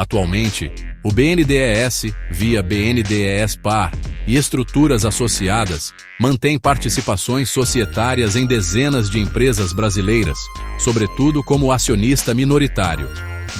Atualmente, o BNDES, via BNDES-Par e estruturas associadas, mantém participações societárias em dezenas de empresas brasileiras, sobretudo como acionista minoritário.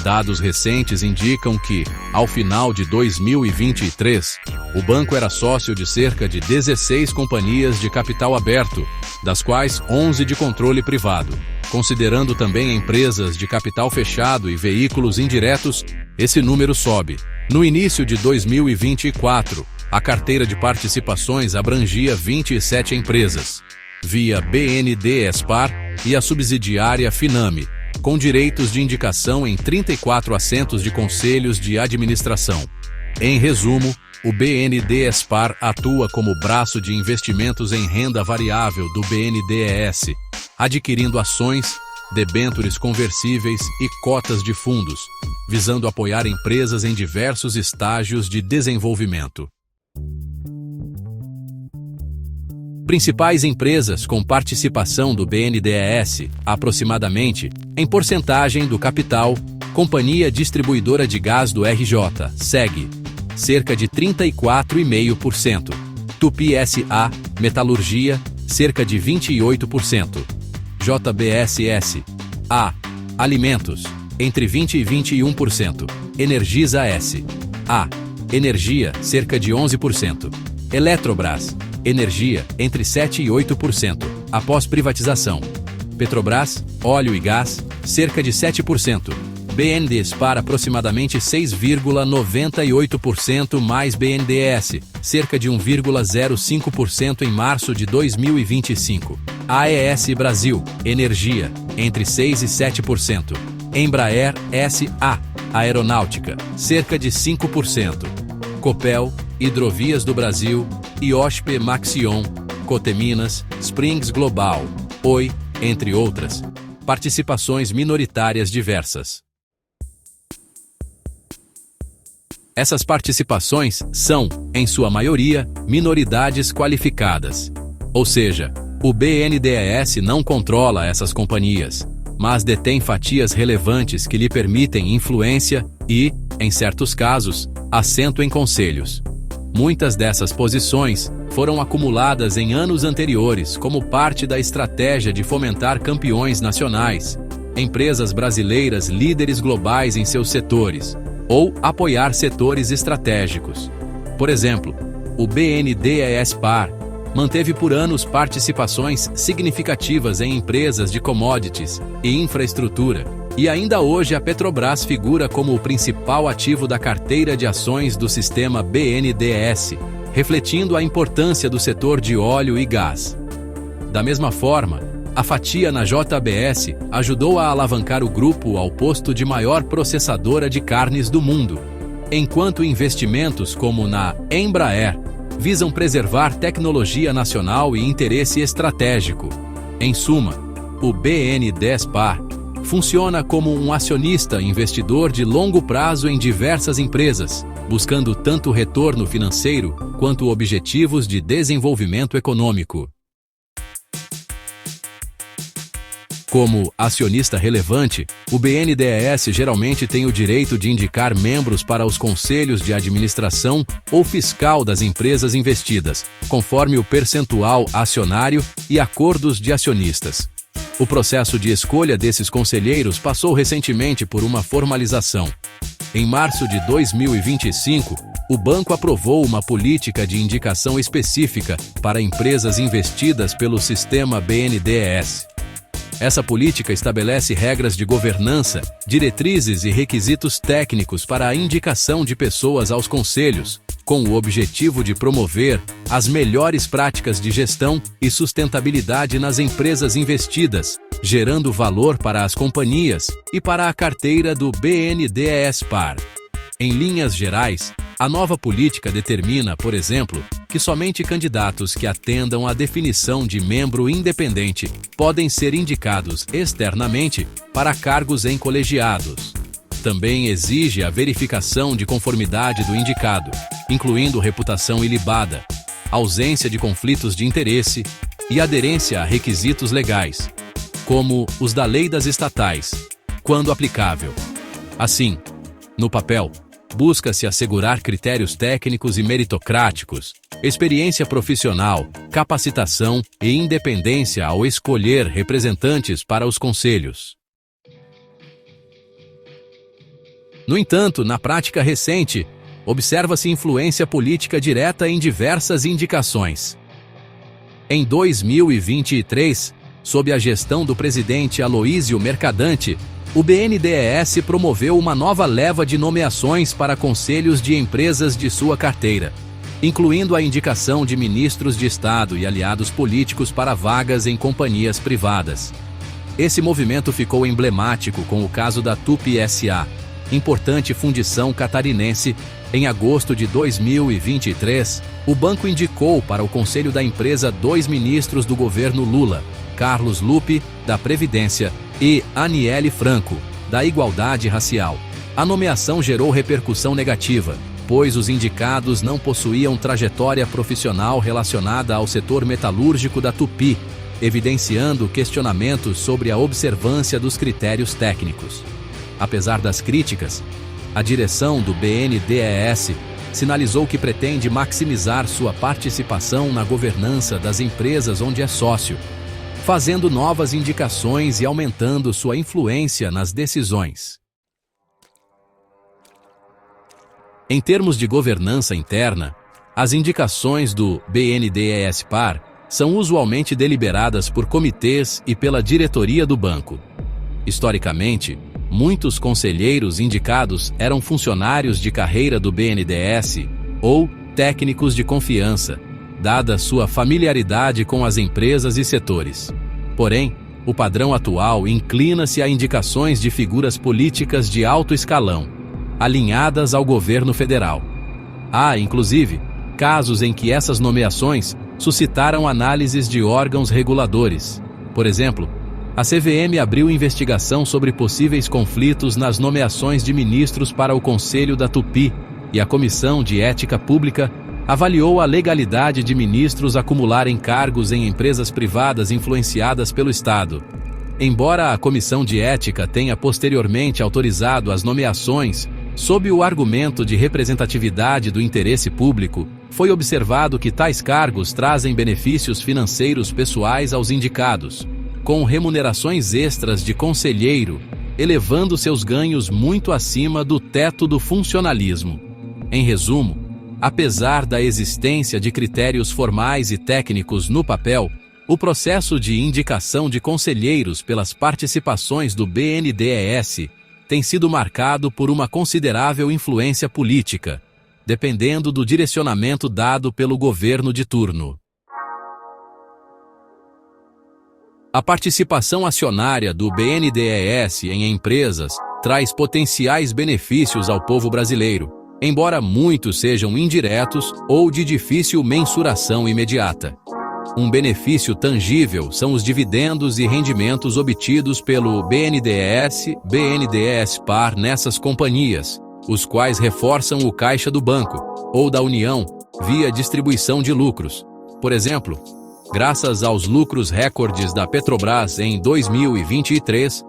Dados recentes indicam que, ao final de 2023, o banco era sócio de cerca de 16 companhias de capital aberto, das quais 11 de controle privado. Considerando também empresas de capital fechado e veículos indiretos, esse número sobe. No início de 2024, a carteira de participações abrangia 27 empresas, via BNDES-Par e a subsidiária Finame, com direitos de indicação em 34 assentos de conselhos de administração. Em resumo, o BNDES-Par atua como braço de investimentos em renda variável do BNDES, adquirindo ações, debêntures conversíveis e cotas de fundos, visando apoiar empresas em diversos estágios de desenvolvimento. Principais empresas com participação do BNDES, aproximadamente, em porcentagem do capital: Companhia Distribuidora de Gás do RJ, SEG, cerca de 34,5%. Tupi S.A., Metalurgia, cerca de 28%. JBSS, A. Alimentos, entre 20% e 21%. Energisa S.A., Energia, cerca de 11%. Eletrobras, Energia, entre 7% e 8%, após privatização. Petrobras, Óleo e Gás, cerca de 7%. BNDES-Par, aproximadamente 6,98%, mais BNDES, cerca de 1,05% em março de 2025. AES Brasil, Energia, entre 6% e 7%. Embraer S.A., Aeronáutica, cerca de 5%. Copel, Hidrovias do Brasil, IOSP Maxion, Coteminas, Springs Global, Oi, entre outras. Participações minoritárias diversas. Essas participações são, em sua maioria, minoridades qualificadas. Ou seja, o BNDES não controla essas companhias, mas detém fatias relevantes que lhe permitem influência e, em certos casos, assento em conselhos. Muitas dessas posições foram acumuladas em anos anteriores como parte da estratégia de fomentar campeões nacionais, empresas brasileiras líderes globais em seus setores, ou apoiar setores estratégicos. Por exemplo, o BNDES-Par manteve por anos participações significativas em empresas de commodities e infraestrutura, e ainda hoje a Petrobras figura como o principal ativo da carteira de ações do sistema BNDES, refletindo a importância do setor de óleo e gás. Da mesma forma, a fatia na JBS ajudou a alavancar o grupo ao posto de maior processadora de carnes do mundo, enquanto investimentos como na Embraer visam preservar tecnologia nacional e interesse estratégico. Em suma, o BNDES-Par funciona como um acionista investidor de longo prazo em diversas empresas, buscando tanto retorno financeiro quanto objetivos de desenvolvimento econômico. Como acionista relevante, o BNDES geralmente tem o direito de indicar membros para os conselhos de administração ou fiscal das empresas investidas, conforme o percentual acionário e acordos de acionistas. O processo de escolha desses conselheiros passou recentemente por uma formalização. Em março de 2025, o banco aprovou uma política de indicação específica para empresas investidas pelo sistema BNDES. Essa política estabelece regras de governança, diretrizes e requisitos técnicos para a indicação de pessoas aos conselhos, com o objetivo de promover as melhores práticas de gestão e sustentabilidade nas empresas investidas, gerando valor para as companhias e para a carteira do BNDES-Par. Em linhas gerais, a nova política determina, por exemplo, que somente candidatos que atendam à definição de membro independente podem ser indicados externamente para cargos em colegiados. Também exige a verificação de conformidade do indicado, incluindo reputação ilibada, ausência de conflitos de interesse e aderência a requisitos legais, como os da lei das estatais, quando aplicável. Assim, No papel, busca-se assegurar critérios técnicos e meritocráticos, experiência profissional, capacitação e independência ao escolher representantes para os conselhos. No entanto, na prática recente, observa-se influência política direta em diversas indicações. Em 2023, sob a gestão do presidente Aloísio Mercadante, o BNDES promoveu uma nova leva de nomeações para conselhos de empresas de sua carteira, incluindo a indicação de ministros de Estado e aliados políticos para vagas em companhias privadas. Esse movimento ficou emblemático com o caso da Tupy S.A., importante fundição catarinense. Em agosto de 2023, o banco indicou para o conselho da empresa 2 ministros do governo Lula, Carlos Lupe, da Previdência, e Aniele Franco, da Igualdade Racial. A nomeação gerou repercussão negativa, pois os indicados não possuíam trajetória profissional relacionada ao setor metalúrgico da Tupy, evidenciando questionamentos sobre a observância dos critérios técnicos. Apesar das críticas, a direção do BNDES sinalizou que pretende maximizar sua participação na governança das empresas onde é sócio, fazendo novas indicações e aumentando sua influência nas decisões. Em termos de governança interna, as indicações do BNDES-Par são usualmente deliberadas por comitês e pela diretoria do banco. Historicamente, muitos conselheiros indicados eram funcionários de carreira do BNDES ou técnicos de confiança, dada sua familiaridade com as empresas e setores. Porém, o padrão atual inclina-se a indicações de figuras políticas de alto escalão, alinhadas ao governo federal. Há, inclusive, casos em que essas nomeações suscitaram análises de órgãos reguladores. Por exemplo, a CVM abriu investigação sobre possíveis conflitos nas nomeações de ministros para o Conselho da Tupy, e a Comissão de Ética Pública avaliou a legalidade de ministros acumularem cargos em empresas privadas influenciadas pelo Estado. Embora a Comissão de Ética tenha posteriormente autorizado as nomeações, sob o argumento de representatividade do interesse público, foi observado que tais cargos trazem benefícios financeiros pessoais aos indicados, com remunerações extras de conselheiro, elevando seus ganhos muito acima do teto do funcionalismo. Em resumo, apesar da existência de critérios formais e técnicos no papel, o processo de indicação de conselheiros pelas participações do BNDES tem sido marcado por uma considerável influência política, dependendo do direcionamento dado pelo governo de turno. A participação acionária do BNDES em empresas traz potenciais benefícios ao povo brasileiro, embora muitos sejam indiretos ou de difícil mensuração imediata. Um benefício tangível são os dividendos e rendimentos obtidos pelo BNDES, BNDES-Par nessas companhias, os quais reforçam o caixa do banco ou da União via distribuição de lucros. Por exemplo, graças aos lucros recordes da Petrobras em 2023,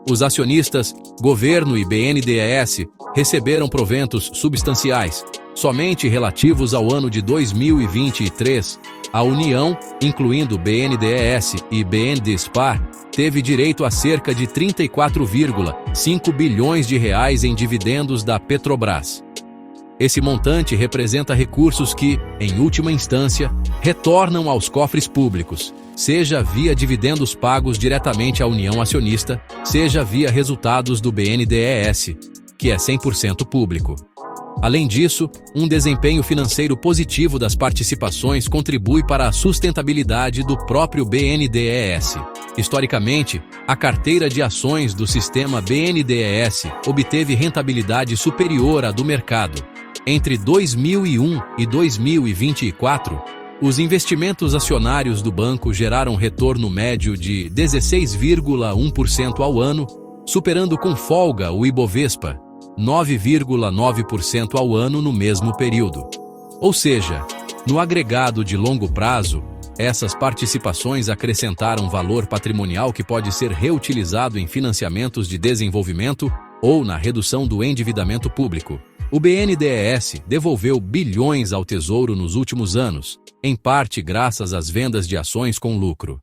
os acionistas, governo e BNDES receberam proventos substanciais. Somente relativos ao ano de 2023, a União, incluindo BNDES e BNDES-Par, teve direito a cerca de 34,5 bilhões de reais em dividendos da Petrobras. Esse montante representa recursos que, em última instância, retornam aos cofres públicos, seja via dividendos pagos diretamente à União acionista, seja via resultados do BNDES, que é 100% público. Além disso, um desempenho financeiro positivo das participações contribui para a sustentabilidade do próprio BNDES. Historicamente, a carteira de ações do sistema BNDES obteve rentabilidade superior à do mercado. Entre 2001 e 2024, os investimentos acionários do banco geraram retorno médio de 16,1% ao ano, superando com folga o Ibovespa, 9,9% ao ano no mesmo período. Ou seja, no agregado de longo prazo, essas participações acrescentaram valor patrimonial que pode ser reutilizado em financiamentos de desenvolvimento, ou na redução do endividamento público. O BNDES devolveu bilhões ao Tesouro nos últimos anos, em parte graças às vendas de ações com lucro.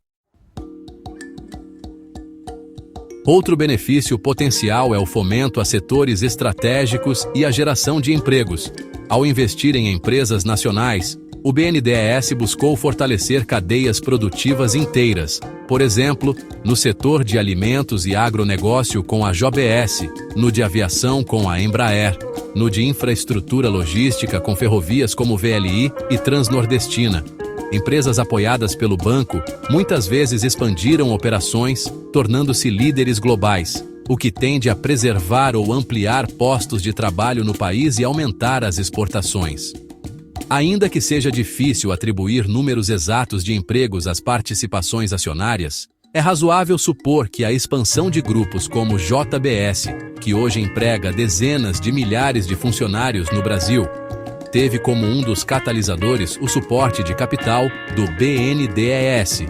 Outro benefício potencial é o fomento a setores estratégicos e a geração de empregos. Ao investir em empresas nacionais, o BNDES buscou fortalecer cadeias produtivas inteiras, por exemplo, no setor de alimentos e agronegócio com a JBS, no de aviação com a Embraer, no de infraestrutura logística com ferrovias como VLI e Transnordestina. Empresas apoiadas pelo banco muitas vezes expandiram operações, tornando-se líderes globais, o que tende a preservar ou ampliar postos de trabalho no país e aumentar as exportações. Ainda que seja difícil atribuir números exatos de empregos às participações acionárias, é razoável supor que a expansão de grupos como JBS, que hoje emprega dezenas de milhares de funcionários no Brasil, teve como um dos catalisadores o suporte de capital do BNDES.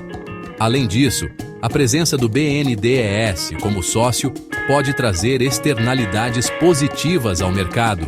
Além disso, a presença do BNDES como sócio pode trazer externalidades positivas ao mercado.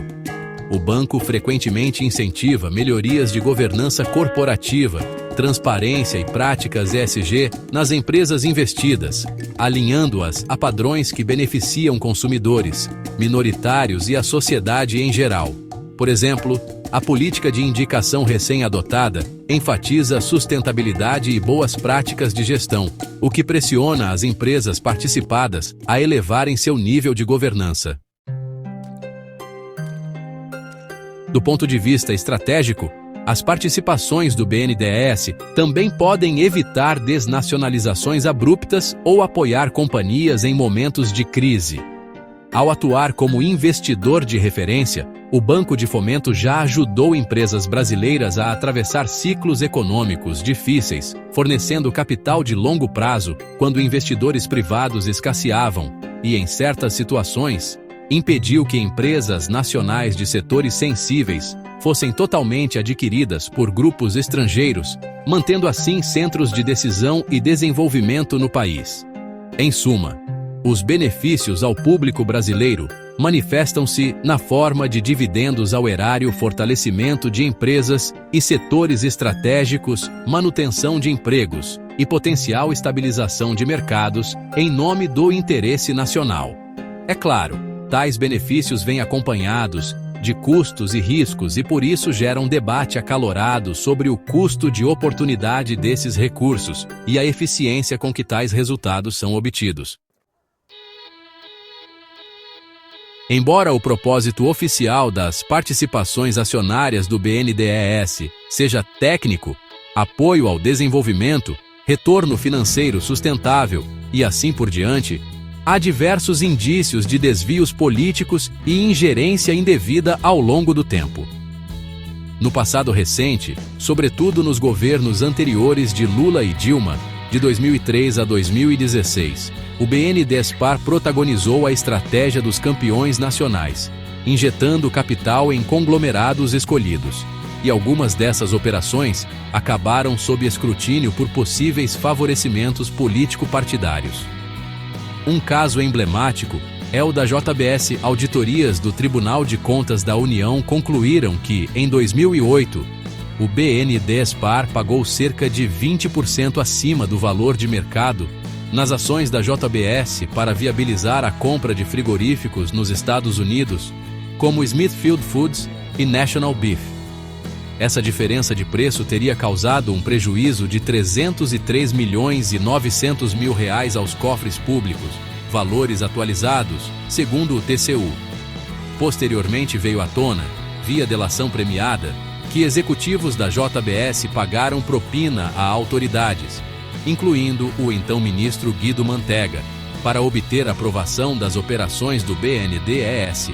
O banco frequentemente incentiva melhorias de governança corporativa, transparência e práticas ESG nas empresas investidas, alinhando-as a padrões que beneficiam consumidores, minoritários e a sociedade em geral. Por exemplo, a política de indicação recém-adotada enfatiza sustentabilidade e boas práticas de gestão, o que pressiona as empresas participadas a elevarem seu nível de governança. Do ponto de vista estratégico, as participações do BNDES também podem evitar desnacionalizações abruptas ou apoiar companhias em momentos de crise. Ao atuar como investidor de referência, o Banco de Fomento já ajudou empresas brasileiras a atravessar ciclos econômicos difíceis, fornecendo capital de longo prazo quando investidores privados escasseavam e, em certas situações, impediu que empresas nacionais de setores sensíveis fossem totalmente adquiridas por grupos estrangeiros, mantendo assim centros de decisão e desenvolvimento no país. Em suma, os benefícios ao público brasileiro manifestam-se na forma de dividendos ao erário, fortalecimento de empresas e setores estratégicos, manutenção de empregos e potencial estabilização de mercados em nome do interesse nacional. É claro, tais benefícios vêm acompanhados de custos e riscos e por isso geram um debate acalorado sobre o custo de oportunidade desses recursos e a eficiência com que tais resultados são obtidos. Embora o propósito oficial das participações acionárias do BNDES seja técnico, apoio ao desenvolvimento, retorno financeiro sustentável e assim por diante, há diversos indícios de desvios políticos e ingerência indevida ao longo do tempo. No passado recente, sobretudo nos governos anteriores de Lula e Dilma, de 2003 a 2016, o BNDESPar protagonizou a estratégia dos campeões nacionais, injetando capital em conglomerados escolhidos. E algumas dessas operações acabaram sob escrutínio por possíveis favorecimentos político-partidários. Um caso emblemático é o da JBS. Auditorias do Tribunal de Contas da União concluíram que, em 2008, o BNDESPar pagou cerca de 20% acima do valor de mercado nas ações da JBS para viabilizar a compra de frigoríficos nos Estados Unidos, como Smithfield Foods e National Beef. Essa diferença de preço teria causado um prejuízo de 303 milhões e 900 mil reais aos cofres públicos, valores atualizados, segundo o TCU. Posteriormente veio à tona, via delação premiada, que executivos da JBS pagaram propina a autoridades, incluindo o então ministro Guido Mantega, para obter aprovação das operações do BNDES.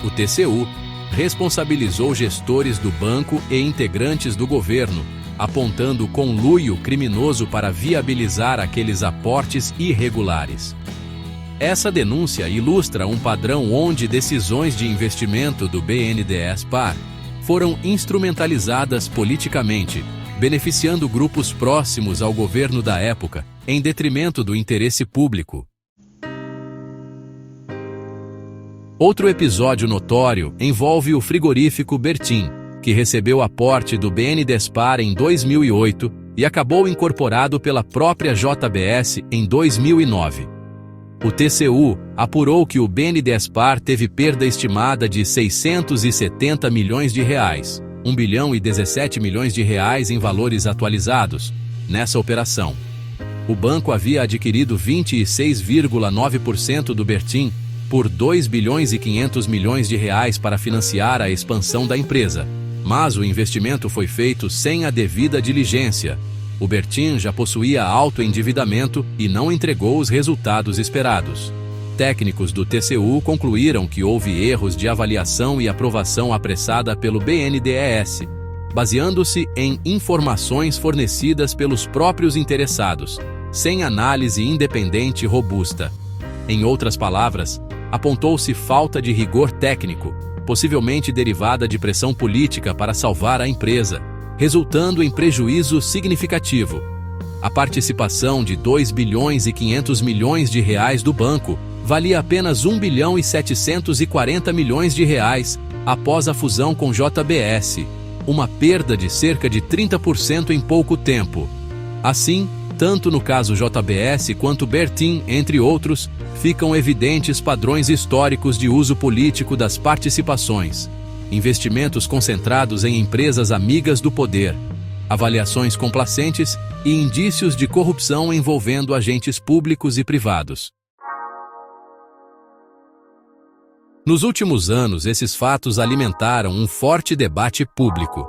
O TCU responsabilizou gestores do banco e integrantes do governo, apontando conluio criminoso para viabilizar aqueles aportes irregulares. Essa denúncia ilustra um padrão onde decisões de investimento do BNDESPar foram instrumentalizadas politicamente, beneficiando grupos próximos ao governo da época, em detrimento do interesse público. Outro episódio notório envolve o frigorífico Bertin, que recebeu aporte do BNDESPar em 2008 e acabou incorporado pela própria JBS em 2009. O TCU apurou que o BNDESPar teve perda estimada de R$ 670 milhões, 1 bilhão e 17 milhões de reais em valores atualizados, nessa operação. O banco havia adquirido 26,9% do Bertin por 2 bilhões e 500 milhões de reais para financiar a expansão da empresa, mas o investimento foi feito sem a devida diligência. O Bertin já possuía alto endividamento e não entregou os resultados esperados. Técnicos do TCU concluíram que houve erros de avaliação e aprovação apressada pelo BNDES, baseando-se em informações fornecidas pelos próprios interessados, sem análise independente robusta. Em outras palavras, apontou-se falta de rigor técnico, possivelmente derivada de pressão política para salvar a empresa, resultando em prejuízo significativo. A participação de 2 bilhões e 500 milhões de reais do banco valia apenas 1 bilhão e 740 milhões de reais após a fusão com JBS, uma perda de cerca de 30% em pouco tempo. Assim, tanto no caso JBS quanto Bertin, entre outros, ficam evidentes padrões históricos de uso político das participações, investimentos concentrados em empresas amigas do poder, avaliações complacentes e indícios de corrupção envolvendo agentes públicos e privados. Nos últimos anos, esses fatos alimentaram um forte debate público.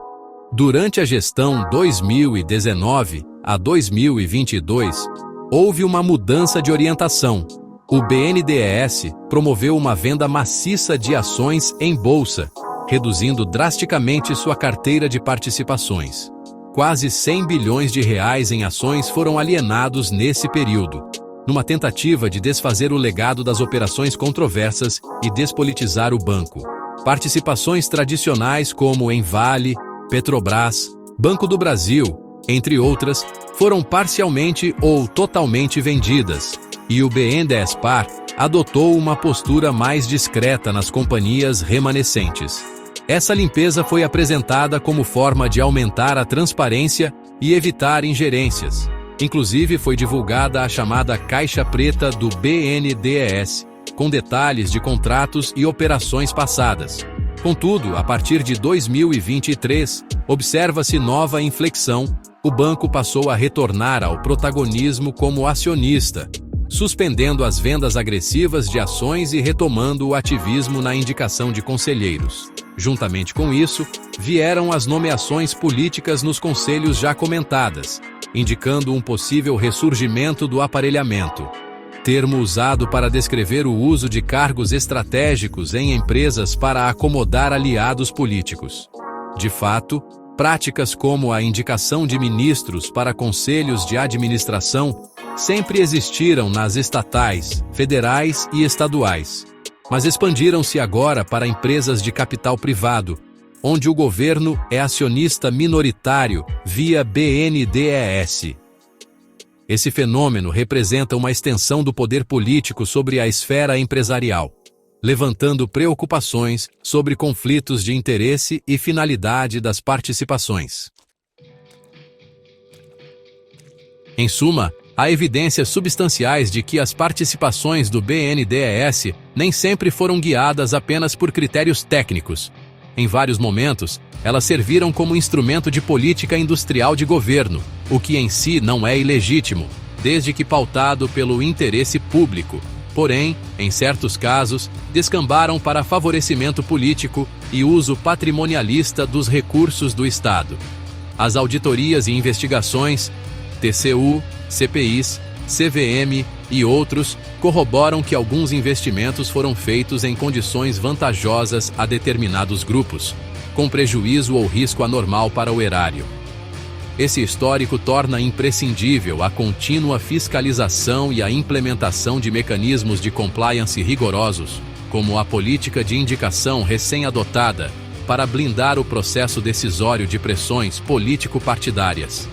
Durante a gestão 2019 a 2022, houve uma mudança de orientação. O BNDES promoveu uma venda maciça de ações em bolsa, reduzindo drasticamente sua carteira de participações. Quase 100 bilhões de reais em ações foram alienados nesse período, numa tentativa de desfazer o legado das operações controversas e despolitizar o banco. Participações tradicionais como Envale, Petrobras, Banco do Brasil, entre outras, foram parcialmente ou totalmente vendidas, e o BNDESPar adotou uma postura mais discreta nas companhias remanescentes. Essa limpeza foi apresentada como forma de aumentar a transparência e evitar ingerências. Inclusive, foi divulgada a chamada Caixa Preta do BNDES, com detalhes de contratos e operações passadas. Contudo, a partir de 2023, observa-se nova inflexão. O banco passou a retornar ao protagonismo como acionista, suspendendo as vendas agressivas de ações e retomando o ativismo na indicação de conselheiros. Juntamente com isso, vieram as nomeações políticas nos conselhos já comentadas, indicando um possível ressurgimento do aparelhamento, termo usado para descrever o uso de cargos estratégicos em empresas para acomodar aliados políticos. De fato, práticas como a indicação de ministros para conselhos de administração sempre existiram nas estatais, federais e estaduais, mas expandiram-se agora para empresas de capital privado, onde o governo é acionista minoritário via BNDES. Esse fenômeno representa uma extensão do poder político sobre a esfera empresarial, levantando preocupações sobre conflitos de interesse e finalidade das participações. Em suma, há evidências substanciais de que as participações do BNDES nem sempre foram guiadas apenas por critérios técnicos. Em vários momentos, elas serviram como instrumento de política industrial de governo, o que em si não é ilegítimo, desde que pautado pelo interesse público. Porém, em certos casos, descambaram para favorecimento político e uso patrimonialista dos recursos do Estado. As auditorias e investigações, TCU, CPIs, CVM e outros corroboram que alguns investimentos foram feitos em condições vantajosas a determinados grupos, com prejuízo ou risco anormal para o erário. Esse histórico torna imprescindível a contínua fiscalização e a implementação de mecanismos de compliance rigorosos, como a política de indicação recém-adotada, para blindar o processo decisório de pressões político-partidárias.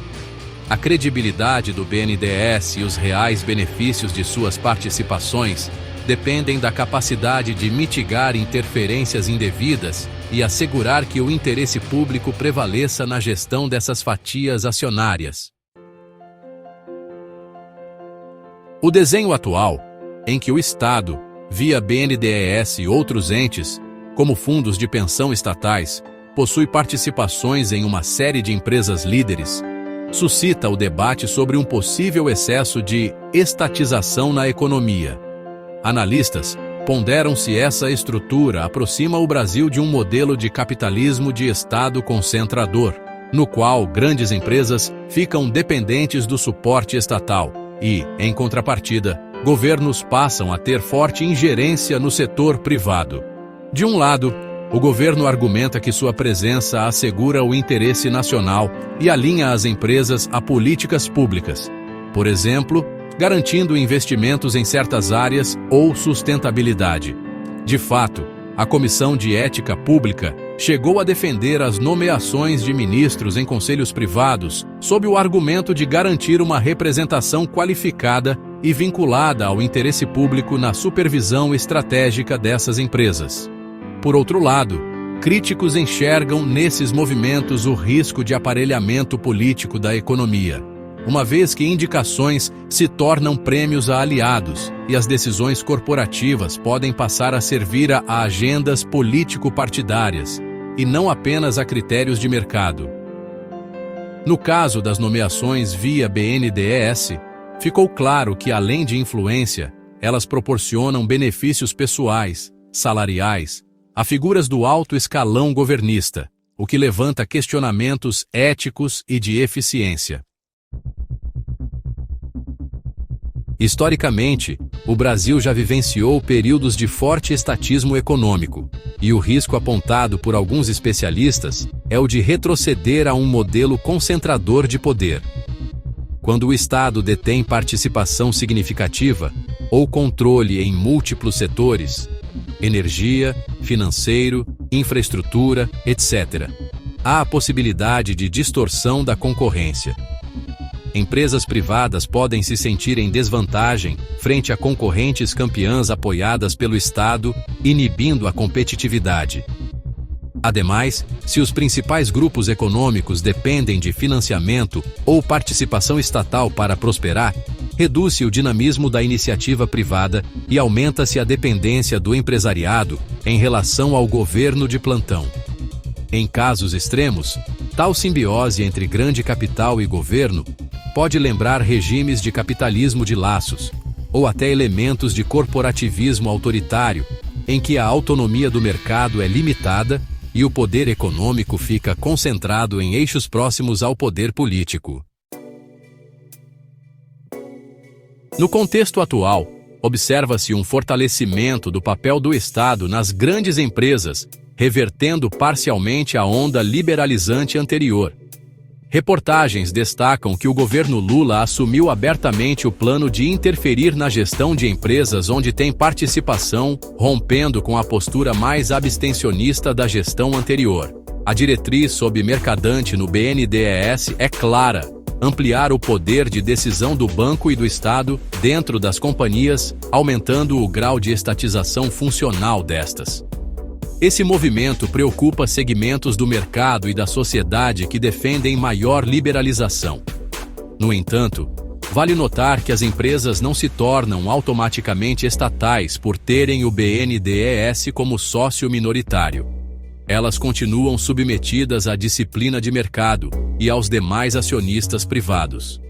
A credibilidade do BNDES e os reais benefícios de suas participações dependem da capacidade de mitigar interferências indevidas e assegurar que o interesse público prevaleça na gestão dessas fatias acionárias. O desenho atual, em que o Estado, via BNDES e outros entes, como fundos de pensão estatais, possui participações em uma série de empresas líderes, suscita o debate sobre um possível excesso de estatização na economia. Analistas ponderam se essa estrutura aproxima o Brasil de um modelo de capitalismo de Estado concentrador, no qual grandes empresas ficam dependentes do suporte estatal e, em contrapartida, governos passam a ter forte ingerência no setor privado. De um lado, o governo argumenta que sua presença assegura o interesse nacional e alinha as empresas a políticas públicas, por exemplo, garantindo investimentos em certas áreas ou sustentabilidade. De fato, a Comissão de Ética Pública chegou a defender as nomeações de ministros em conselhos privados sob o argumento de garantir uma representação qualificada e vinculada ao interesse público na supervisão estratégica dessas empresas. Por outro lado, críticos enxergam nesses movimentos o risco de aparelhamento político da economia, uma vez que indicações se tornam prêmios a aliados e as decisões corporativas podem passar a servir a agendas político-partidárias e não apenas a critérios de mercado. No caso das nomeações via BNDES, ficou claro que, além de influência, elas proporcionam benefícios pessoais, salariais, a figuras do alto escalão governista, o que levanta questionamentos éticos e de eficiência. Historicamente, o Brasil já vivenciou períodos de forte estatismo econômico, e o risco apontado por alguns especialistas é o de retroceder a um modelo concentrador de poder. Quando o Estado detém participação significativa ou controle em múltiplos setores, energia, financeiro, infraestrutura, etc., há a possibilidade de distorção da concorrência. Empresas privadas podem se sentir em desvantagem frente a concorrentes campeãs apoiadas pelo Estado, inibindo a competitividade. Ademais, se os principais grupos econômicos dependem de financiamento ou participação estatal para prosperar, reduz-se o dinamismo da iniciativa privada e aumenta-se a dependência do empresariado em relação ao governo de plantão. Em casos extremos, tal simbiose entre grande capital e governo pode lembrar regimes de capitalismo de laços, ou até elementos de corporativismo autoritário, em que a autonomia do mercado é limitada e o poder econômico fica concentrado em eixos próximos ao poder político. No contexto atual, observa-se um fortalecimento do papel do Estado nas grandes empresas, revertendo parcialmente a onda liberalizante anterior. Reportagens destacam que o governo Lula assumiu abertamente o plano de interferir na gestão de empresas onde tem participação, rompendo com a postura mais abstencionista da gestão anterior. A diretriz sob mercadante no BNDES é clara: ampliar o poder de decisão do banco e do Estado dentro das companhias, aumentando o grau de estatização funcional destas. Esse movimento preocupa segmentos do mercado e da sociedade que defendem maior liberalização. No entanto, vale notar que as empresas não se tornam automaticamente estatais por terem o BNDES como sócio minoritário. Elas continuam submetidas à disciplina de mercado e aos demais acionistas privados.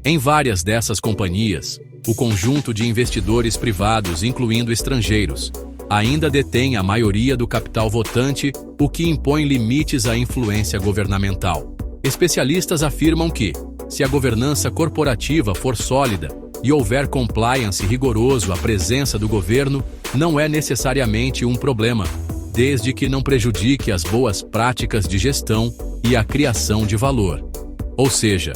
Em várias dessas companhias, o conjunto de investidores privados, incluindo estrangeiros, ainda detém a maioria do capital votante, o que impõe limites à influência governamental. Especialistas afirmam que, se a governança corporativa for sólida e houver compliance rigoroso à presença do governo, não é necessariamente um problema, desde que não prejudique as boas práticas de gestão e a criação de valor. Ou seja,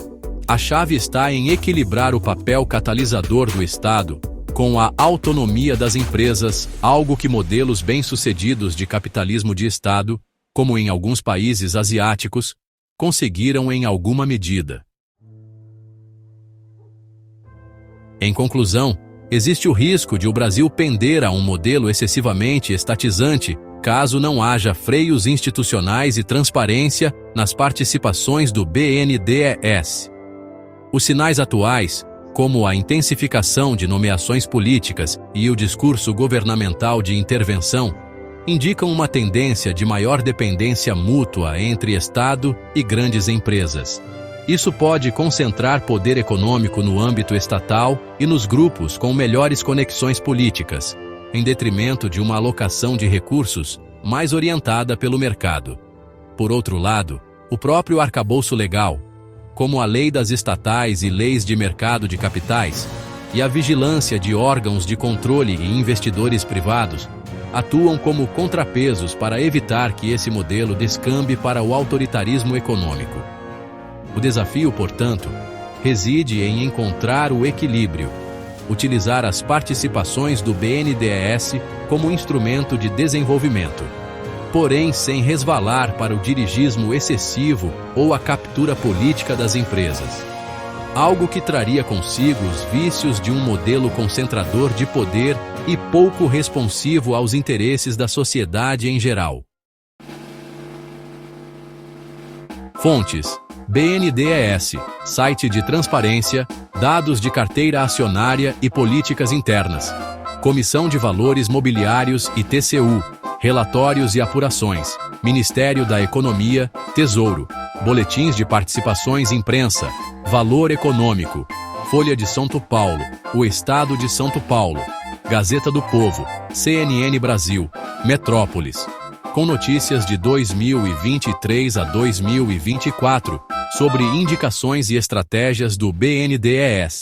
a chave está em equilibrar o papel catalisador do Estado com a autonomia das empresas, algo que modelos bem-sucedidos de capitalismo de Estado, como em alguns países asiáticos, conseguiram em alguma medida. Em conclusão, existe o risco de o Brasil pender a um modelo excessivamente estatizante caso não haja freios institucionais e transparência nas participações do BNDES. Os sinais atuais, como a intensificação de nomeações políticas e o discurso governamental de intervenção, indicam uma tendência de maior dependência mútua entre Estado e grandes empresas. Isso pode concentrar poder econômico no âmbito estatal e nos grupos com melhores conexões políticas, em detrimento de uma alocação de recursos mais orientada pelo mercado. Por outro lado, o próprio arcabouço legal, como a lei das estatais e leis de mercado de capitais, e a vigilância de órgãos de controle e investidores privados, atuam como contrapesos para evitar que esse modelo descambe para o autoritarismo econômico. O desafio, portanto, reside em encontrar o equilíbrio, utilizar as participações do BNDES como instrumento de desenvolvimento, porém sem resvalar para o dirigismo excessivo ou a captura política das empresas. Algo que traria consigo os vícios de um modelo concentrador de poder e pouco responsivo aos interesses da sociedade em geral. Fontes: BNDES, site de transparência, dados de carteira acionária e políticas internas. Comissão de Valores Mobiliários e TCU, relatórios e apurações, Ministério da Economia, Tesouro, boletins de participações imprensa, Valor Econômico, Folha de São Paulo, O Estado de São Paulo, Gazeta do Povo, CNN Brasil, Metrópolis, com notícias de 2023 a 2024 sobre indicações e estratégias do BNDES.